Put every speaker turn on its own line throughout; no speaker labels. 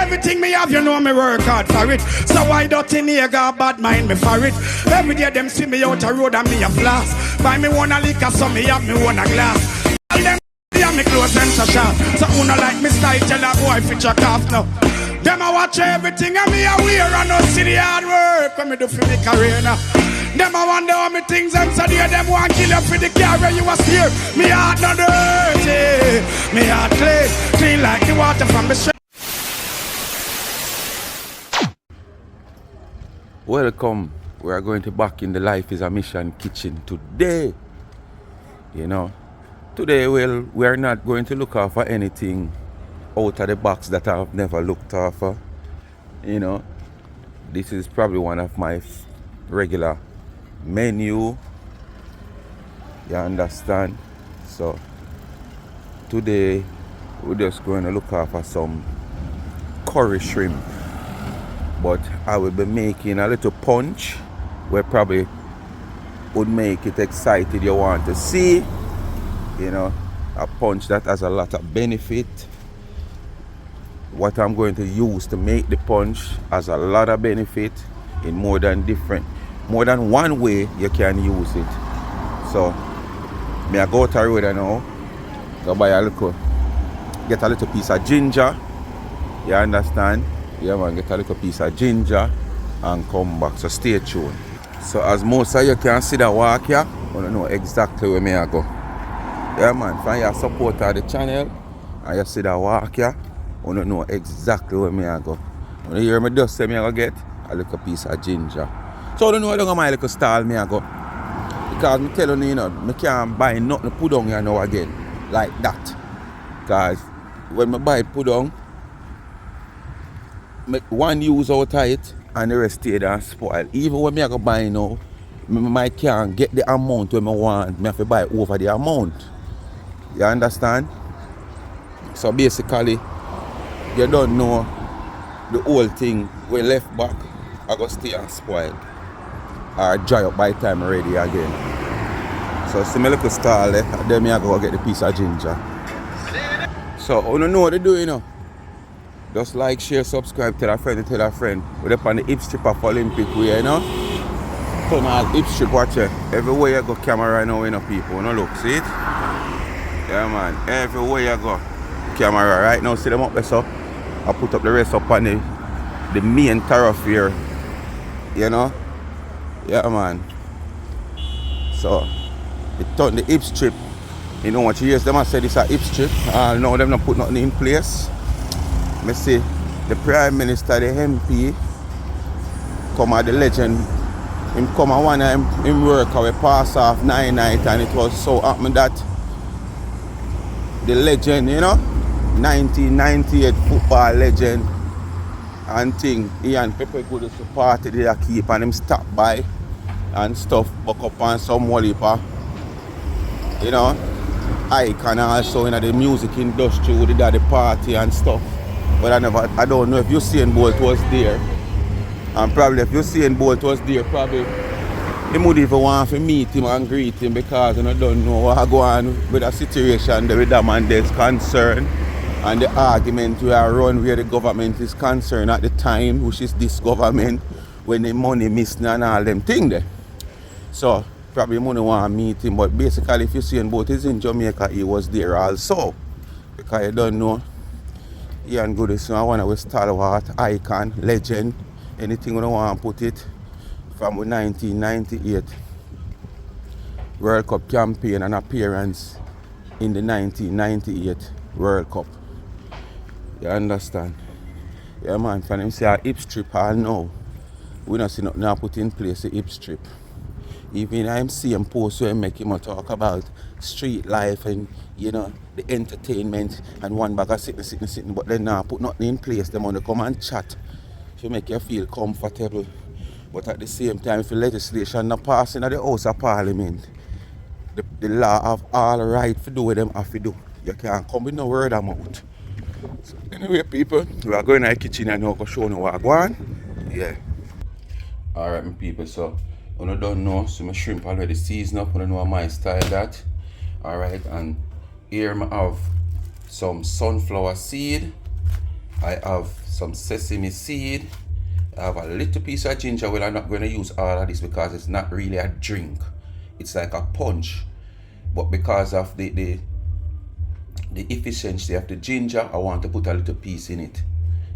Everything me have, you know me work hard for it. So why don't you nigga bad mind me for it? Every day them see me out a road and me a flash. Buy me one a liquor, so me have me one a glass. All them me close them so sharp. So who no like me style, tell a boy fit your calf now. Them a watch everything and me a wear and no see the hard work when me do for me career now. Them a wonder how me things and so there them want kill you for the car where you was here. Me heart not dirty, me heart clean like the water from the stream.
Welcome. We are going to back in the Life is a Mission kitchen today. You know, today we are not going to look out for anything out of the box that I've never looked out for. You know, this is probably one of my regular menu. You understand? So today we're just going to look out for some curry shrimp. But I will be making a little punch where probably would make it excited you want to see. You know, a punch that has a lot of benefit. What I'm going to use to make the punch has a lot of benefit in more than one way you can use it. So me I go to the road now, go buy get a little piece of ginger. You understand? Yeah man, get a little piece of ginger and come back. So stay tuned. So as most of you can see the walk here, you don't know exactly where me I go. Yeah man, from your support of the channel and you see the walk here, you don't know exactly where me I go. When you hear me just say me I go get a little piece of ginger. So I don't know where my little stall me I go. Because me telling you, me can't buy nothing put on here now again. Like that. Because when I buy put on, make one use out of it and the rest stay there and spoil. Even when I go buy now, I can't get the amount when I want. I have to buy over the amount. You understand? So basically, you don't know the whole thing we left back, I go stay and spoil. Or dry up by the time I'm ready again. So see my little stall there, and then I go get the piece of ginger. So you don't know what to do, you know. Just like, share, subscribe, tell a friend. We're up on the hip strip of Olympic way, you know. Come on, hip strip, watch it. Everywhere you go, camera right now, you know, people. You know, look, see it? Yeah, man. Everywhere you go, camera right now. See them up there, so I put up the rest up on the main thoroughfare, you know. Yeah, man. So, it turned the hip strip. You know what you hear them, I said it's a hip strip. No, them not put nothing in place. I see the Prime Minister, the MP, come at the legend. Him come at one time, him work we pass off 9 night and it was so happened that the legend, you know, 1998 football legend and thing, he and people go to the party they keep and him stop by and stuff, buck up on some wallpaper, you know, icon also in the music industry with the party and stuff. But I don't know if Usain Bolt was there. And probably if Usain Bolt was there, probably he would even want to meet him and greet him because I don't know what go on with the situation with that man that's concerned and the argument we are run where the government is concerned at the time, which is this government, when the money missing and all them things there. So probably money want to meet him, but basically if Usain Bolt is in Jamaica, he was there also. Because you don't know. Ian Goodison, I want to stalwart, icon, legend, anything we don't want to put it from 1998 World Cup campaign and appearance in the 1998 World Cup. You understand? Yeah man, from them say a hip strip all now. We don't see nothing now put in place a hip strip. Even I'm seeing posts where make him talk about street life and you know the entertainment and one bag of sitting, but then now put nothing in place. Them want to come and chat to make you feel comfortable. But at the same time, if the legislation not passing at the House of Parliament, the law have all right to do what them have to do. You can't come with no word of mouth. So anyway, people, we are going to the kitchen and now go show you what I go on. Yeah. Alright, my people, so you don't know, so my shrimp already seasoned up. You don't know my style that. Alright, and here I have some sunflower seed. I have some sesame seed. I have a little piece of ginger. Well, I'm not going to use all of this because it's not really a drink. It's like a punch. But because of the efficiency of the ginger, I want to put a little piece in it.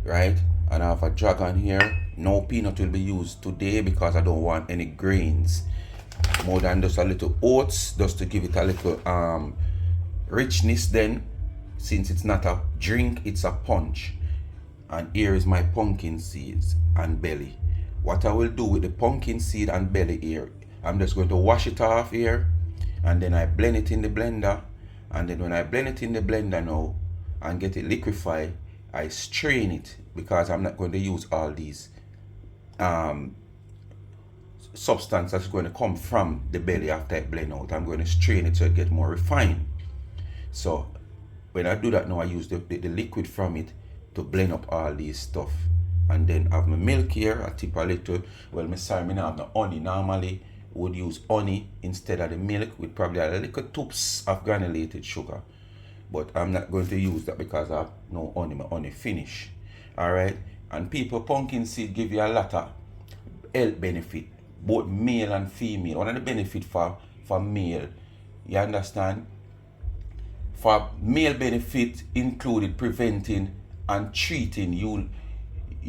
Right? And I have a dragon here. No peanut will be used today because I don't want any grains. More than just a little oats, just to give it a little richness then. Since it's not a drink, it's a punch. And here is my pumpkin seeds and belly. What I will do with the pumpkin seed and belly here, I'm just going to wash it off here, and then I blend it in the blender. And then when I blend it in the blender now and get it liquefied, I strain it, because I'm not going to use all these substance that's going to come from the belly after I blend out. I'm going to strain it so it gets more refined. So when I do that now, I use the liquid from it to blend up all these stuff. And then I have my milk here. I tip a little. Well, me sorry, me not have no honey. Normally would use honey instead of the milk with probably a little toops of granulated sugar. But I'm not going to use that because I have no honey. My honey finish. Alright. And people, pumpkin seed give you a lot of health benefit, both male and female. One of the benefit for male, you understand? For male benefit included preventing and treating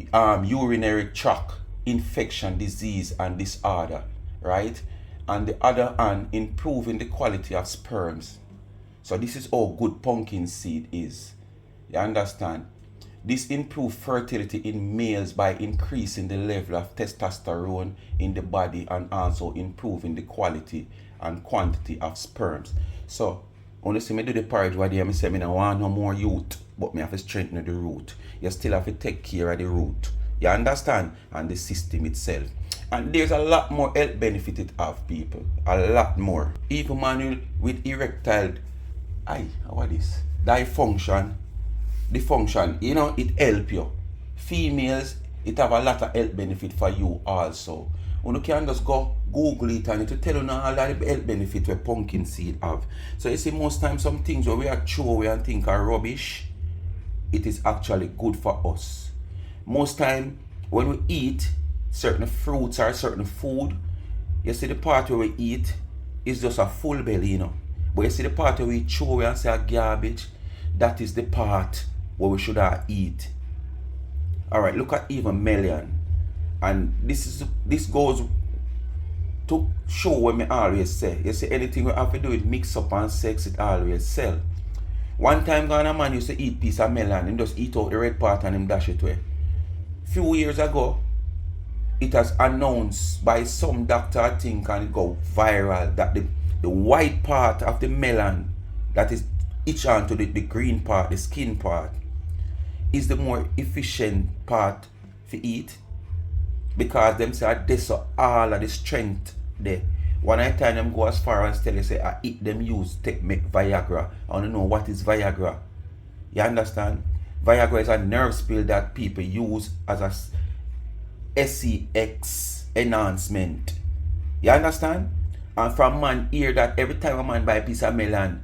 urinary tract infection, disease and disorder, right? And the other hand, improving the quality of sperms. So this is how good pumpkin seed is. You understand? This improves fertility in males by increasing the level of testosterone in the body and also improving the quality and quantity of sperms. So when you see me do the porridge right here, I say I don't want no more youth, but me have to strengthen the root. You still have to take care of the root. You understand? And the system itself. And there's a lot more health benefit it have, people. A lot more. Even man with erectile dysfunction, you know, it help you. Females, it have a lot of health benefit for you also. You can just go Google it and it will tell you now all the health benefit where pumpkin seed have. So you see, most times some things where we are throw away and think are rubbish, it is actually good for us. Most time when we eat certain fruits or certain food, you see the part where we eat is just a full belly, you know. But you see the part where we throw away and say a garbage, that is the part where we should eat. Alright, look at even melon. And this goes to show what me always say. You see, anything we have to do with mix up and sex, it always sell. One time a man used to eat piece of melon and just eat out the red part and him dash it away. Few years ago, it has announced by some doctor, I think, and it go viral, that the white part of the melon that is each onto the green part, the skin part, is the more efficient part to eat, because them say this all of the strength there. One time them go as far as tell you say I eat them make Viagra. I want to know what is Viagra. You understand? Viagra is a nerve pill that people use as a sex enhancement. You understand? And from man hear that every time a man buy a piece of melon,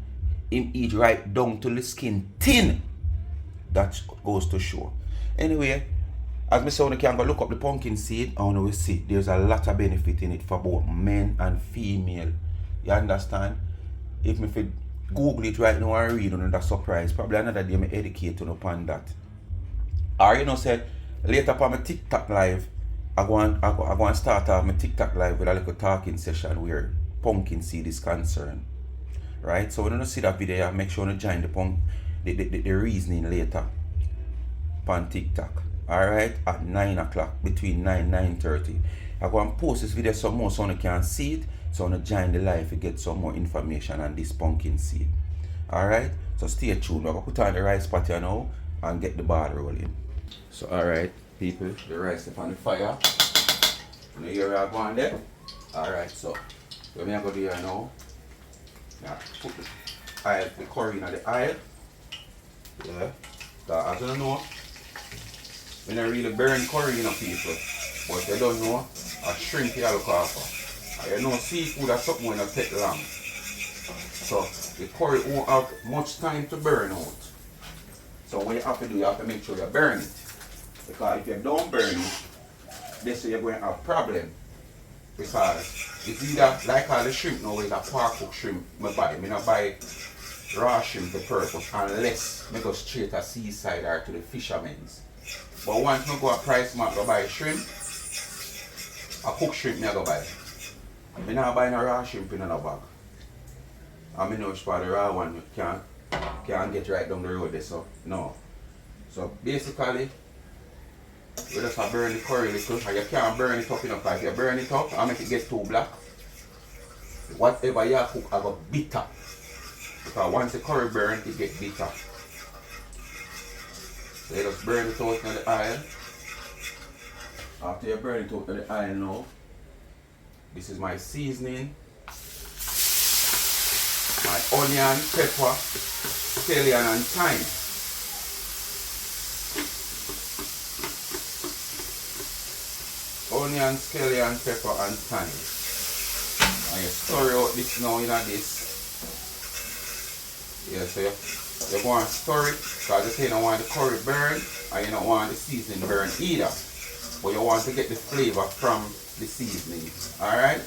him eat right down to the skin thin. That goes to show. Anyway, as me say, you can go look up the pumpkin seed, and we see there's a lot of benefit in it for both men and female. You understand? If me fit Google it right now and read on that surprise, probably another day me educate you upon that. Or you know, say later upon my TikTok live, I go and start off my TikTok live with a little talking session where pumpkin seed is concerned. Right? So when you see that video, make sure you join the reasoning later on TikTok. Alright, at 9 o'clock, between 9 and 9:30. I go and post this video some more so you can see it, so you join the live to get some more information on this pumpkin seed. Alright, so stay tuned. We're going to put on the rice pot here now and get the ball rolling. So alright people, the rice is on the fire. You hear where I'm going there? Alright, so what I'm going to do here now, put the curry in the oil. Yeah, as you know, we don't really burn curry, you know, people. But you don't know, a shrimp you look after. And you know, seafood is something that take long. So the curry won't have much time to burn out. So what you have to do, you have to make sure you burn it. Because if you don't burn it, this way you're going to have a problem. Because it's either like all the shrimp now, it's a park cook shrimp I buy. I don't buy raw shrimp for purpose unless I go straight to seaside or to the fishermen's. But once I go to Price Mart go buy shrimp, a cook shrimp I go buy. I don't buy no raw shrimp in another bag. I know it's for the raw one you can't get right down the road there, so no. So basically, we just have burn the curry little, and you can't burn it up enough. If you burn it up and make it get too black, whatever you cook I go bitter. Because once the curry burn, it get bitter. So you just burn it out in the oil. After you burn it out in the oil now, this is my seasoning. My onion, pepper, scallion and thyme. Onion, scallion, pepper and thyme. And you stir out this now in this. Yeah, so you go and stir it because you say you don't want the curry burn and you don't want the seasoning burn either. But you want to get the flavor from the seasoning. Alright?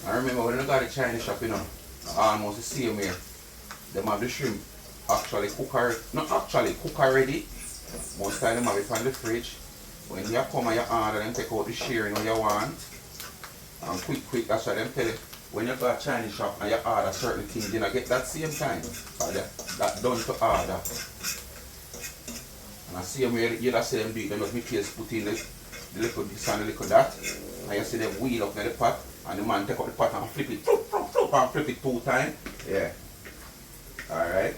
I remember when I got the Chinese shop, you know, almost the same way. They have the shrimp actually cook already. Most time they have it on the fridge. When you come and you order them, take out the sharing what you want. And quick, that's why them tell you. When you go to Chinese shop and you order certain things, you don't get that same time. That done to order. And I see them where you see them do it, them just make you put in the little this and the little that. And you see them wheel up in the pot. And the man take out the pot and flip it, and flip it 2 times. Yeah. Alright.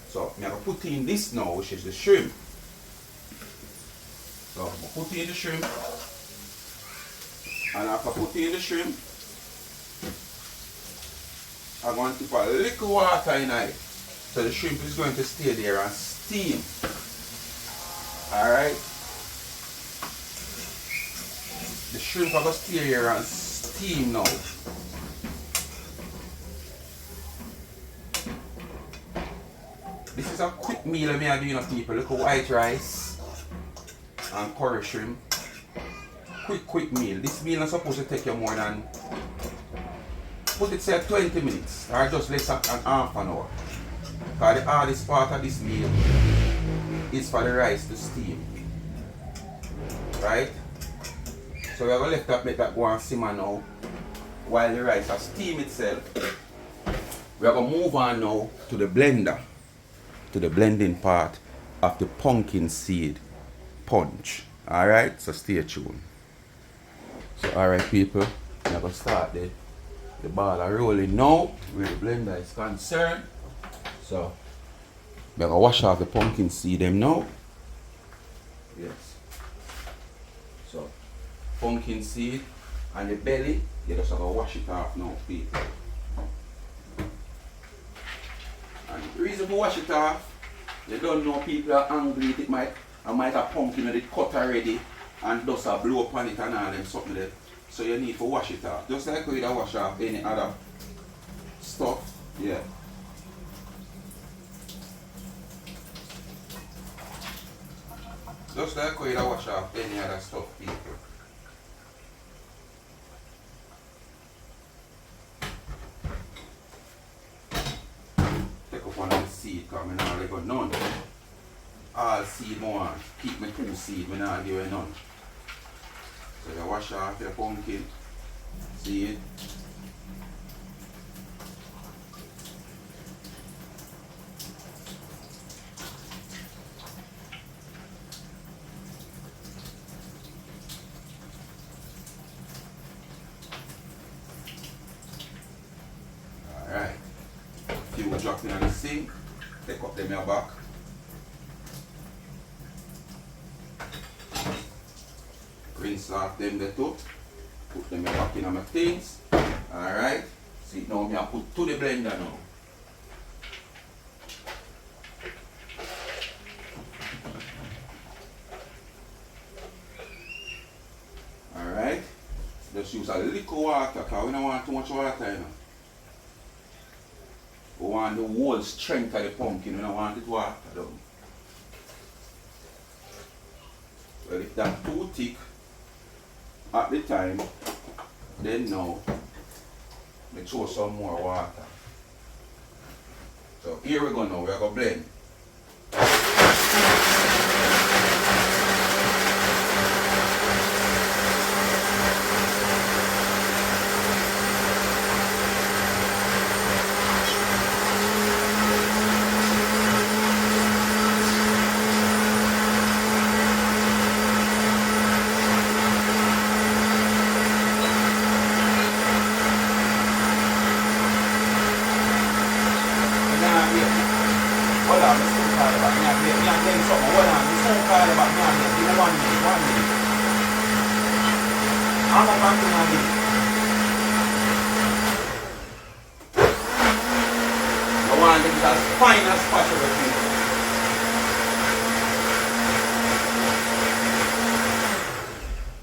So I'm going to put in this now, which is the shrimp. So I'm going to put in the shrimp. And after putting in the shrimp, I'm going to put a little water in it. So the shrimp is going to stay there and steam. Alright. The shrimp are going to stay here and steam now. This is a quick meal I am doing, people. Look at white rice and curry shrimp. Quick meal. This meal is supposed to take you more than, put it say 20 minutes or just less than half an hour. Because the hardest part of this meal is for the rice to steam. Right? So we are going to let that go and simmer now while the rice has steam itself. We are going to move on now to the blender, to the blending part of the pumpkin seed punch. Alright, so stay tuned. So alright people, we are going to start the ball are rolling now where the blender is concerned. So we are going to wash off the pumpkin seed them now. Yes. So pumpkin seed and the belly, you just have to wash it off now, people. And the reason for wash it off, you don't know people are angry, it might have pumpkin with it cut already and dust a blow upon it and all them something there. So you need to wash it off. Just like you wash off any other stuff. Yeah. Just like you wash off any other stuff, people. Take up one of the seed because I don't let go none. All seed more. Keep me 2 seed, I don't give you none. So you wash off your pumpkin seed. Alright. Few drop in the sink. Take up them in your back. Rinse off them the too. Put them back in my things. Alright. See now I put to the blender now. Alright. Just use a little water because we don't want too much water, you know. We want the whole strength of the pumpkin. You don't want it water down. Well, if that's too thick at the time, then now we throw some more water. So here we go now, we're going to blend. I want it as fine as possible.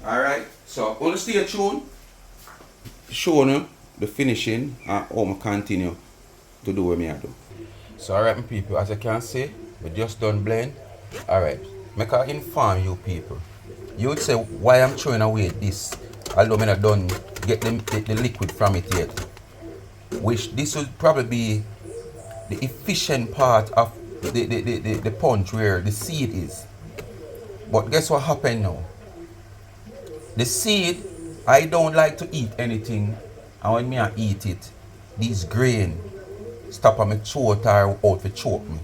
Alright, so only stay tuned, show you the finishing and how I continue to do what I do. So alright my people, as you can see, we just done blend. Alright, make I inform you people. You would say why I'm throwing away this, although I'm not done get the liquid from it yet. Which this would probably be the efficient part of the punch where the seed is. But guess what happened now? The seed, I don't like to eat anything, and when me I eat it, these grain stop on my throat or out to choke me.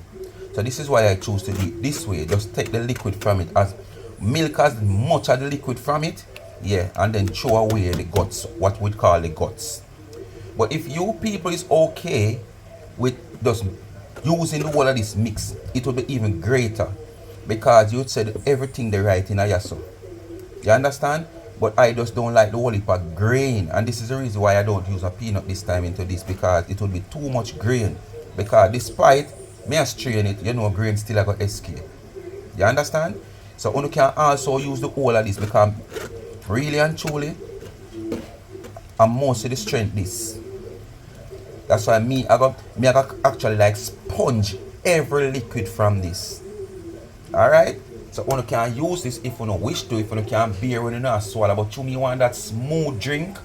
So this is why I choose to do it this way. Just take the liquid from it, as milk as much of the liquid from it, yeah, and then throw away the guts, what we call the guts. But if you people is okay with just using the whole of this mix, it will be even greater, because you said everything they right in a yaso. You understand? But I just don't like the whole heap of grain, and this is the reason why I don't use a peanut this time into this, because it will be too much grain. Because despite me a strain it, you know, grain still I got escape. You understand? So you can also use the whole of this, because really and truly, and most of the strength this. That's why I got actually like sponge every liquid from this. Alright? So you can use this if you don't wish to, if you can bear when you not swallow. But you want that smooth drink,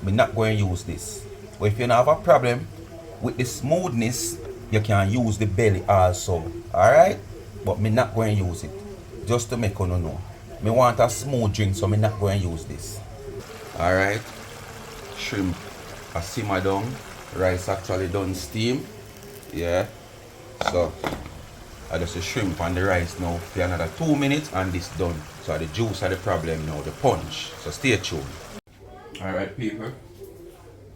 I'm not going to use this. But if you don't have a problem with the smoothness, you can use the belly also. Alright? But I'm not going to use it. Just to make you know. I want a smooth drink, so I'm not going to use this. Alright. Shrimp are simmer down. Rice actually done steam. Yeah. So I just the shrimp and the rice now for another 2 minutes and this done. So the juice are the problem now, the punch. So stay tuned. Alright people.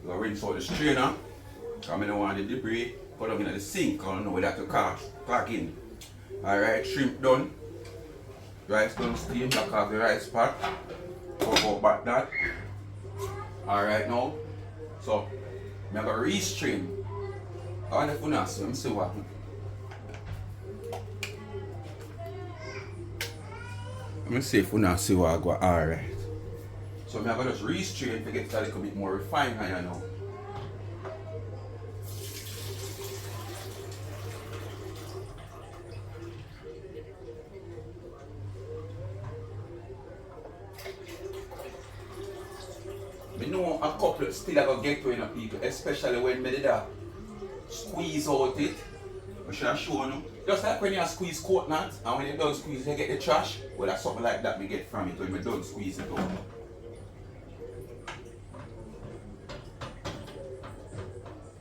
We'll rinse out the strainer. I don't want the debris. Put them in the sink. I don't know where that to crack in. Alright, shrimp done. Rice done steam, back off the rice pot. Go back that. Alright now. So I'm going to re-strain. I want to let me see what. Let me see if we now see what I got. Alright. So I'm going to just re-strain to get a little bit more refined here now. I know a couple still I get to in people, especially when I did that squeeze out it. I should show you. Just like when you squeeze coconut and when you don't squeeze you get the trash. Well, that's something like that we get from it when we don't squeeze it out.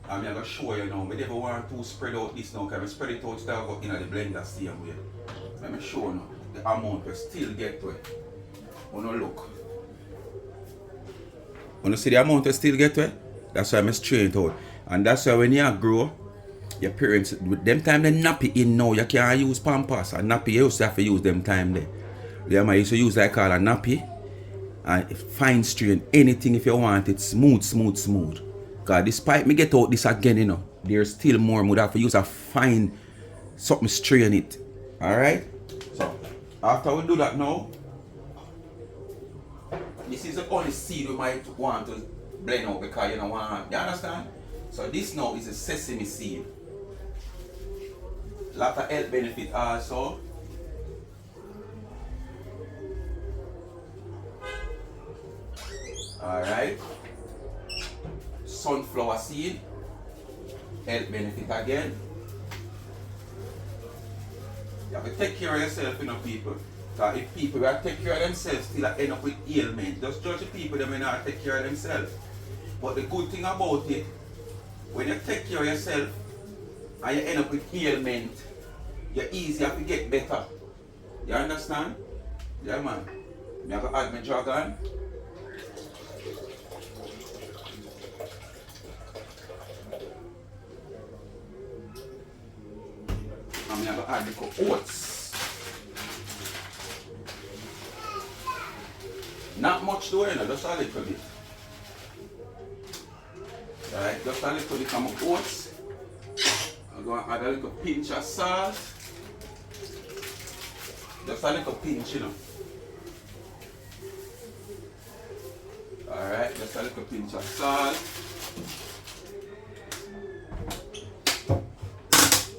I'm going to show you now. I never want to spread out this now, because I spread it out so I go in the blender same way. Let me show you now the amount we still get to it. Look. When you see the amount you still get to it, that's why I'm straight it out. And that's why when you grow, your parents, with them time they nappy in now, you can't use Pampers and nappy, you used to have to use them time there. Yeah, I used to use like all a nappy and fine strain anything if you want it smooth. Because despite me get out this again, you know, there's still more. I would have to use a fine something strain it. Alright? So after we do that now, this is the only seed we might want to blend out because you know want. You understand? So this now is a sesame seed. Lot of health benefit also. Alright. Sunflower seed. Health benefit again. You have to take care of yourself, you know, people. Because if people will take care of themselves, still end up with ailment. Just judge the people that may not take care of themselves. But the good thing about it, when you take care of yourself and you end up with ailment, you're easier to get better. You understand? Yeah, man. I'm going to add my dragon. I'm going to add the oats. Not much though, you know, just a little bit. Alright, just a little bit of oats. I'm going to add a little pinch of salt. Just a little pinch, you know. Alright, just a little pinch of salt.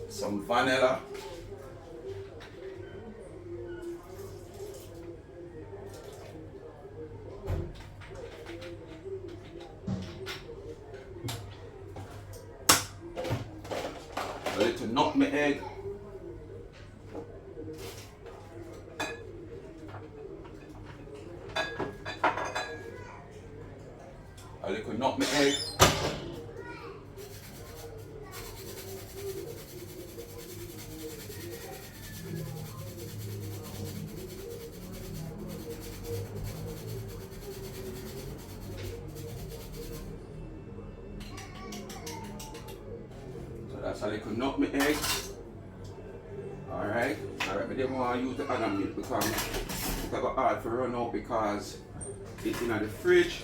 Some vanilla. A little nutmeg. A little nutmeg. That's a little nutmeg. Alright, but then want to use the other milk because it's got hard to run out because it's in the fridge.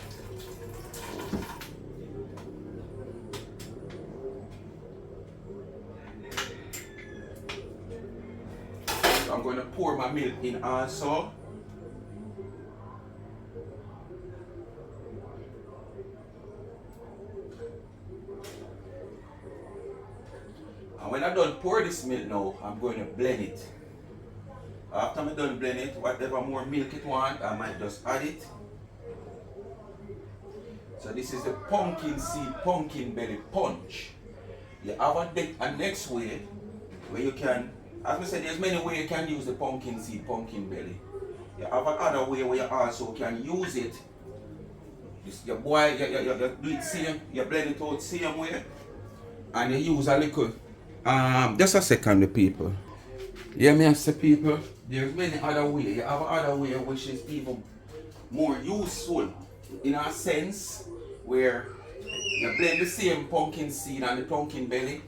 So I'm going to pour my milk in also. When I done pour this milk now, I'm going to blend it. After I'm done blend it, whatever more milk it want, I might just add it. So this is the pumpkin seed, pumpkin belly punch. You have a next way where you can, as I said, there's many ways you can use the pumpkin seed, pumpkin belly. You have another way where you also can use it. You boil, you do it same, you blend it out same way, and you use a little. Just a second, the people. Yeah, me say people, there's many other ways. You have other way which is even more useful in a sense where you blend the same pumpkin seed and the pumpkin belly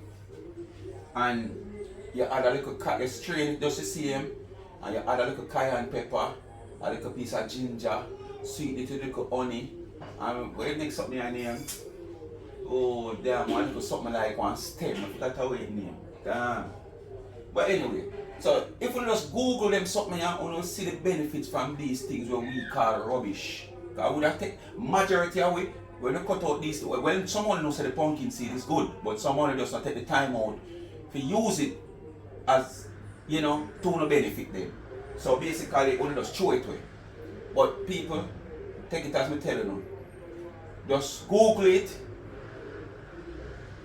and you add a little, you strain it just the same and you add a little cayenne pepper, a little piece of ginger, sweeten it with a little honey and when you mix up your name, oh damn, I do something like one stem, that's how it name. Damn. But anyway, so if we just Google them something and we see the benefits from these things what we call rubbish. I would have take majority of it when you cut out these. When someone knows that the pumpkin seed is good, but someone does not take the time out to use it as, you know, to no benefit them. So basically only just throw it away. But people take it as me telling you. Just Google it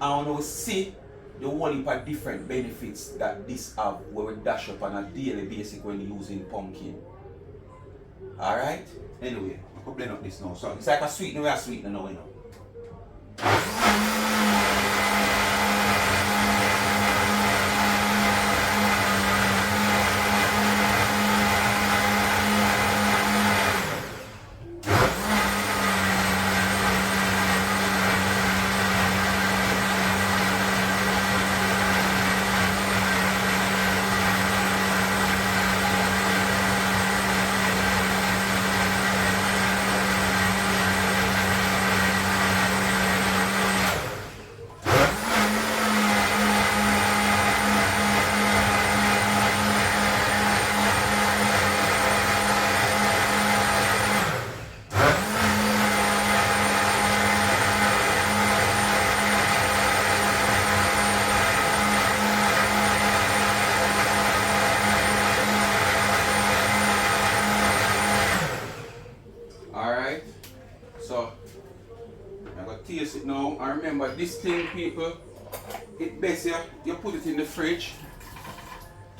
and we'll see the whole heap of different benefits that this have where we dash up on a daily basis when using pumpkin. Alright? Anyway, I could blend up this now. So it's like a sweetener, we are sweetener now, you know. Now, I remember this thing, people, it best you put it in the fridge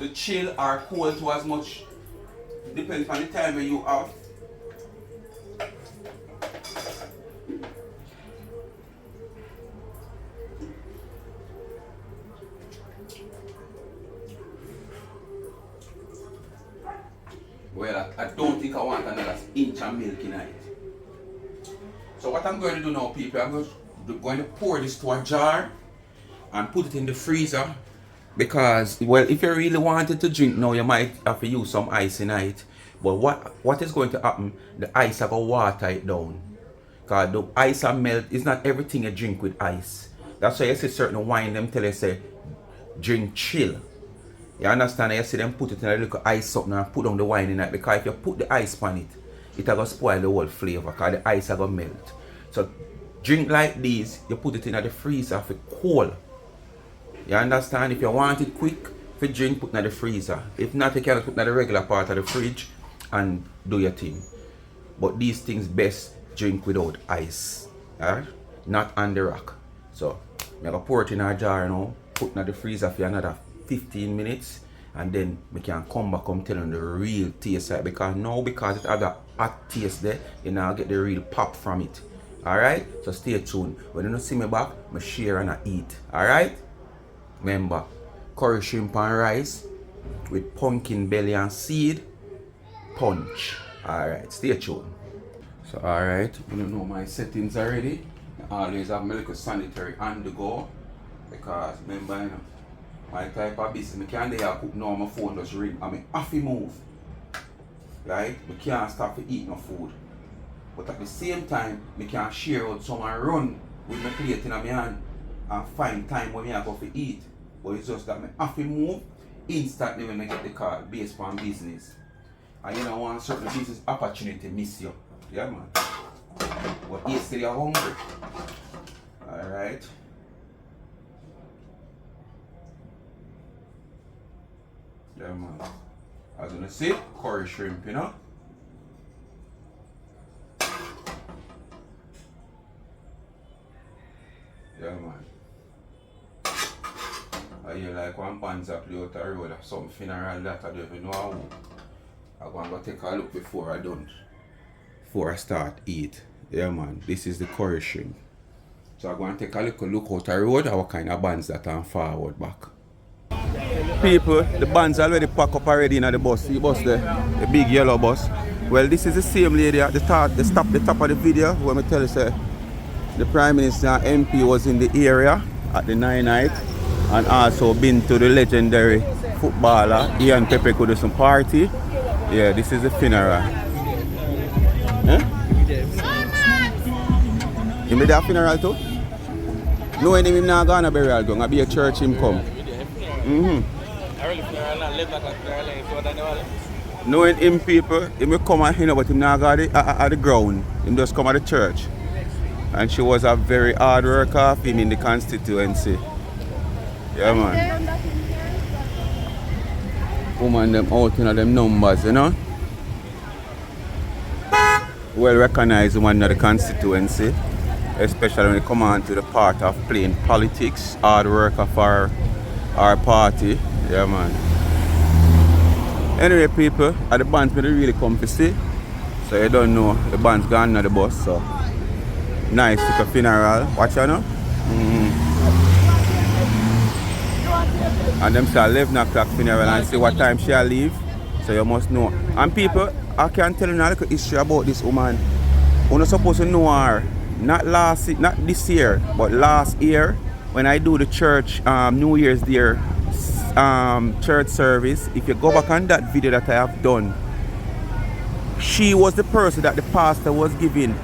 to chill or cool to as much, depends on the time when you have. Well, I don't think I want another inch of milk in it. So what I'm going to do now, people, I'm going to pour this to a jar and put it in the freezer. Because, well, if you really wanted to drink now, you might have to use some ice in it. But what is going to happen, the ice are going to water it down. Because the ice and melt is not everything you drink with ice. That's why you see certain wine, them tell you say, drink chill. You understand? You see them put it in a little ice something and put down the wine in it. Because if you put the ice on it, it's going to spoil the whole flavor because the ice is going to melt. So drink like these, you put it in the freezer for cold. You understand? If you want it quick, for drink, put it in the freezer. If not, you can put it in the regular part of the fridge and do your thing. But these things best drink without ice. Alright? Not on the rock. So I'm going to pour it in a jar now, put it in the freezer for another 15 minutes, and then we can come back and tell you the real taste of it. Because it has a hot taste there, you now get the real pop from it. Alright? So stay tuned. When you don't see me back, I share and I eat. Alright? Remember, curry shrimp and rice with pumpkin belly and seed punch. Alright, stay tuned. So alright, you know my settings already. I always have my little sanitary on the go. Because remember, you know, my type of business, I can't cook now, my phone just ring. I mean, have to move. Right? I can't stop to eat no food. But at the same time, I can share out some and run with my plate in my hand and find time when I go to eat. But it's just that I have to move instantly when I get the call based on business. And you don't want certain business opportunity miss you. Yeah, man. But yesterday you're hungry. Alright. Yeah, man. As you see, curry shrimp, you know. Yeah, man. I hear like one banza play out the road or some funeral that I don't even know how. I'm going to take a look before I start eat. Yeah, man. This is the curry shrimp. So I'm going to take a look out the road, what kind of bands that I'm forward back. People, the bands already packed up already in the bus. See the bus there, the big yellow bus. Well, this is the same lady at the top of the video when I tell you say the Prime Minister and MP was in the area at the 9-night and also been to the legendary footballer Ian Pepe could do some party. Yeah, this is the funeral. Huh? You made that funeral too? No, him not gonna burial going. I be a church him come. Knowing him people, he may come and but him not got it at the ground. Him just come at the church. And she was a very hard worker of him in the constituency. Yeah, man. Woman them out in them numbers, you know. Well recognized woman in the constituency. Especially when it come on to the part of playing politics, hard worker for our party. Yeah, man. Anyway, people, at the band's been really come to see. So you don't know, the band's gone on the bus, so nice to the funeral. Watch out now. And them say 11 o'clock funeral and see what time she'll leave. So you must know. And people, I can tell you a little history about this woman. You're not supposed to know her. Not this year, but last year when I do the church New Year's Day church service. If you go back on that video that I have done, she was the person that the pastor was giving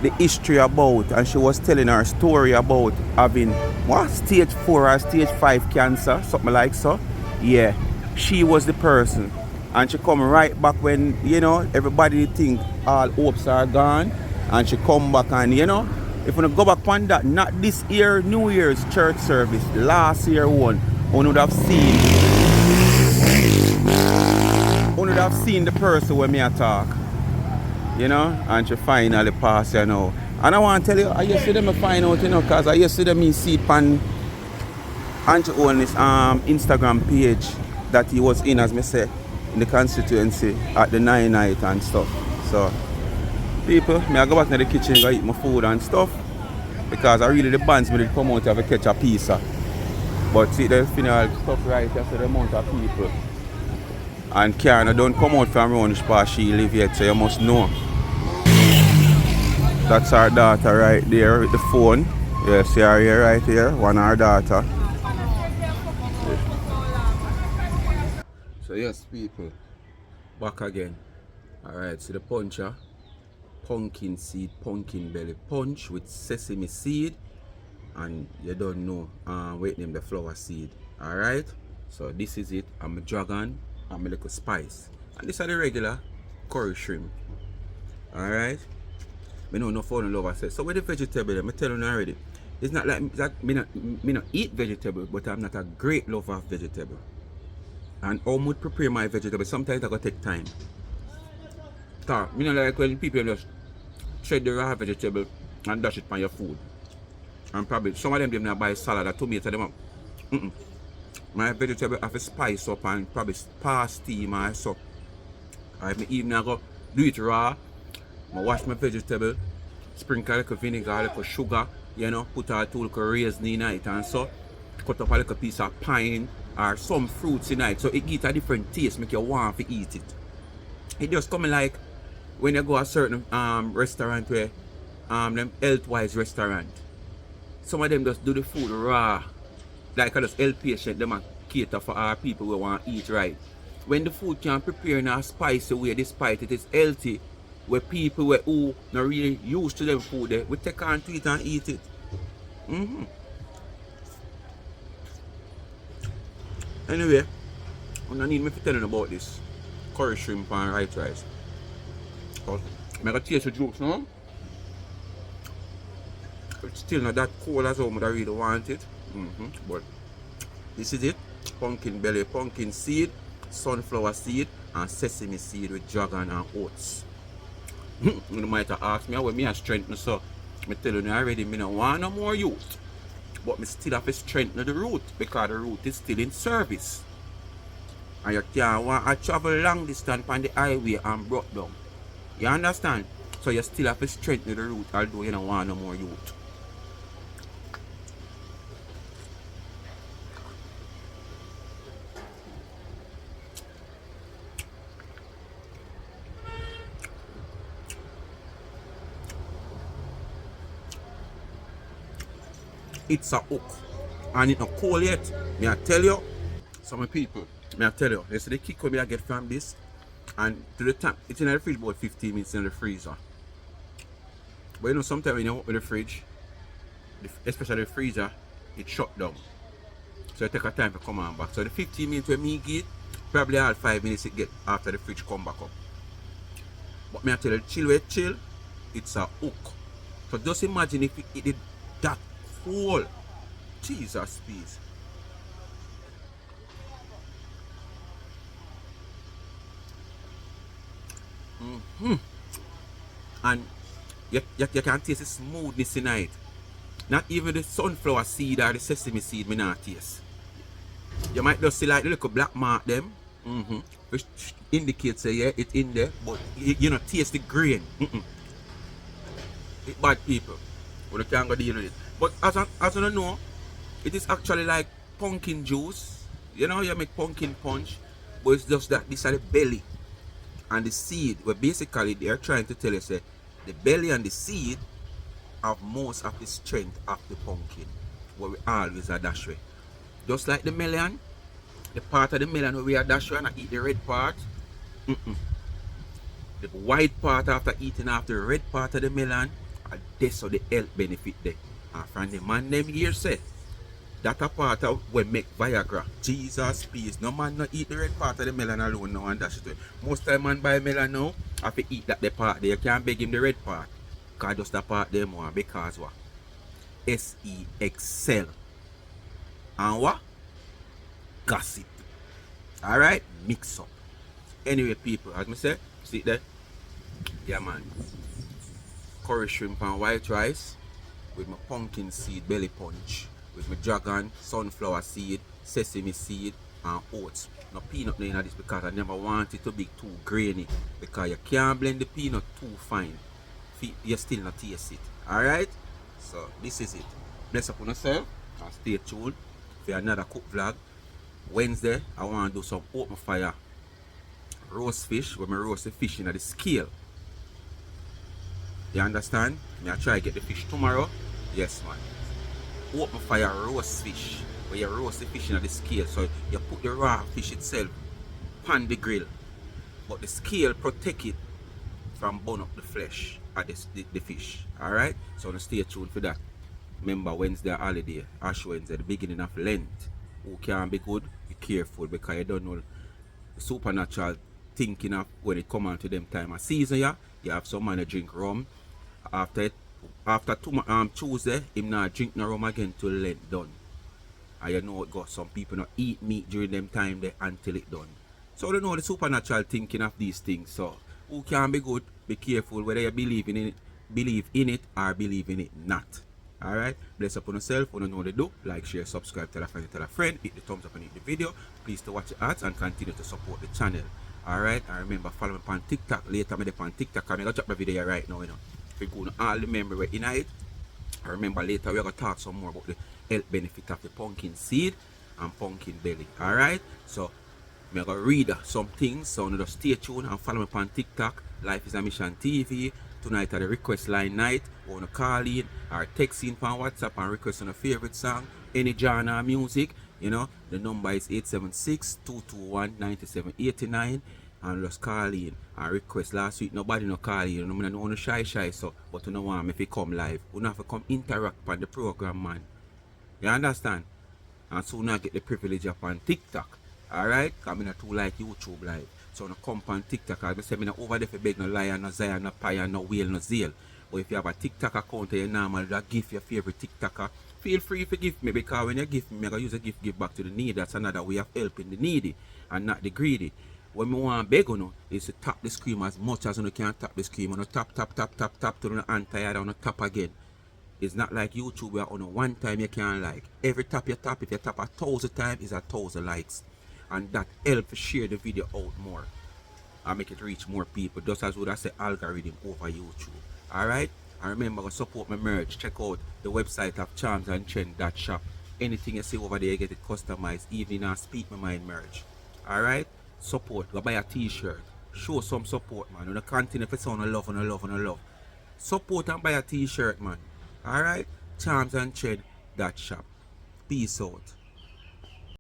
the history about, and she was telling her story about having stage 4 or stage 5 cancer, something like so. Yeah, she was the person, and she come right back when, you know, everybody think all hopes are gone, and she come back. And you know, if you go back on that, not this year New Year's church service, last year one, one would have seen the person when me talk, you know, and she finally passed, you know. And I want to tell you, I used to them find out, you know, because I used to them me see it pan Andrew Owen's Instagram page that he was in, as me say, in the constituency at the 9 night and stuff. So, people, me I go back to the kitchen and go eat my food and stuff. Because I really the bands me to come out and catch a pizza. But see the funeral stuff right after the amount of people. And Karen don't come out from around which she live yet, so you must know. That's our daughter right there with the phone. Yeah, see her here right here, one of our daughter. So yes people, back again. Alright, so the puncher, pumpkin seed, pumpkin belly punch with sesame seed. And you don't know wait name the flower seed. Alright, so this is it. I'm a dragon, I'm a little spice. And this are the regular curry shrimp. Alright. Me know no phone lover says. So with the vegetable, I'm telling you already. It's not like that me not eat vegetable, but I'm not a great lover of vegetable. And how much prepare my vegetable, sometimes I gotta take time. So, me not like when people just shred the raw vegetable and dash it on your food. And probably some of them not buy salad or tomato them up. My vegetable have to spice up and probably pass steam or so. I even I go do it raw. I wash my vegetable, sprinkle a little vinegar, a little sugar, you know, put a little raisin in it and so. Cut up a little piece of pine or some fruits in it. So it gives a different taste, make you want to eat it. It just come like when you go to a certain restaurant where them health-wise restaurant. Some of them just do the food raw. Like I just help patient them and cater for our people who want to eat right. When the food can prepare in a spicy way, despite it is healthy, where people who not really used to them food, we take on to it and eat it. Anyway, I don't need me to tell you about this curry shrimp and white rice. But I'm going to taste the juice now. It's still not that cold as how I really want it. But this is it. Pumpkin belly, pumpkin seed, sunflower seed, and sesame seed with dragon and oats. You might have asked me how me I strengthen, so I tell you already, I don't want no more youth. But I still have to strengthen the root because the root is still in service. And you can't want to travel long distance on the highway and brought down. You understand? So you still have to strengthen the root although you don't want no more youth. It's a hook and it's not cold yet. May I tell you, some people, may I tell you, they say the kick I get from this and to the time it's in the fridge about 15 minutes in the freezer. But you know sometimes when you open the fridge, especially the freezer, it shut down. So it take a time to come on back. So the 15 minutes when me get, probably all 5 minutes it get after the fridge come back up. But may I tell you, chill, it's a hook. So just imagine if it did that cold. Jesus, please. And you can taste the smoothness in it. Not even the sunflower seed or the sesame seed me not taste. You might just see like the little black mark them, which indicates that yeah, it's in there, but you know taste the grain. It's bad people. But you can't go deal with it. But as you know, it is actually like pumpkin juice. You know, you make pumpkin punch, but it's just that this are the belly and the seed. Where basically they are trying to tell us that the belly and the seed have most of the strength of the pumpkin. Where we always are dash way. Just like the melon, the part of the melon where we are dash way and I eat the red part. The white part after eating off the red part of the melon, and that's how the health benefit there. And from the man them here say, that a part of when make Viagra. Jesus peace. No man not eat the red part of the melon alone now and dash it away. Most time man buy melon now, have to eat that the part there. You can't beg him the red part. Because just the part them one because what? SEXL. And what? Gossip. Alright? Mix up. Anyway people, as I say, see there? Yeah man. curry shrimp and white rice with my pumpkin seed belly punch, with my dragon, sunflower seed, sesame seed, and oats. No peanut in this because I never want it to be too grainy, because you can't blend the peanut too fine. You still not taste it. Alright? So this is it. Bless up on yourself and stay tuned for another cook vlog. Wednesday I want to do some open fire roast fish, where I roast the fish in the scale. You understand? I try to get the fish tomorrow. Yes man. Open fire roast fish, where you roast the fish in the scale. So you put the raw fish itself on the grill, but the scale protect it from burn up the flesh of the fish. Alright? So stay tuned for that. Remember, Wednesday holiday, Ash Wednesday, the beginning of Lent. Who can be good, be careful, because you don't know the supernatural thinking of when it come on to them time of season. Yeah, you have some man drink rum. After Tuesday, him not drink no rum again till Lent done. And you know it got some people not eat meat during them time there until it done. So you know the supernatural thinking of these things. So who can be good, be careful whether you believe in it or believe in it not. Alright, bless up on yourself. You know what to do. Like, share, subscribe, tell a friend, hit the thumbs up and hit the video. Please to watch the ads and continue to support the channel. Alright, and remember, follow me on TikTok. Later me on TikTok. I'm gonna drop my video right now, you know. If you go to all the memory in it. I remember later we're gonna talk some more about the health benefit of the pumpkin seed and pumpkin belly. Alright, so I'm gonna read some things, so just stay tuned and follow me on TikTok. Life is a Mission TV. Tonight at the request line night. You want to call in or text in on WhatsApp and request on a favorite song, any genre of music. You know, the number is 876-221-9789, and just call in and request. Last week nobody no call in. I don't want to shy so, but you know what, if you come live, you have to come interact on the program, man. You understand? And soon I get the privilege up on TikTok. Alright? Because I not too like YouTube live. So no come on TikTok. I say me no over there for beg no lion, no zion, no pie, no whale, no zeal. But if you have a TikTok account and you normal that give your favorite TikToker, feel free to give me, because when you give me, I use a gift give back to the needy. That's another way of helping the needy and not the greedy. What I want to beg you is to tap the screen as much as you can tap the screen. On tap to the anti-ad on the tap again. It's not like YouTube where on one time you can like. Every tap you tap, if you tap 1,000 times, is 1,000 likes. And that helps share the video out more and make it reach more people, just as would I say algorithm over YouTube. Alright? And remember to support my merch. Check out the website of charmsandtrend.shop. Anything you see over there, you get it customized, even in Speak My Mind merch. Alright? Support. Go buy a t-shirt. Show some support, man. You continue for sound of love. Support and buy a t-shirt, man. Alright? Charmsandtrend.shop. Peace out.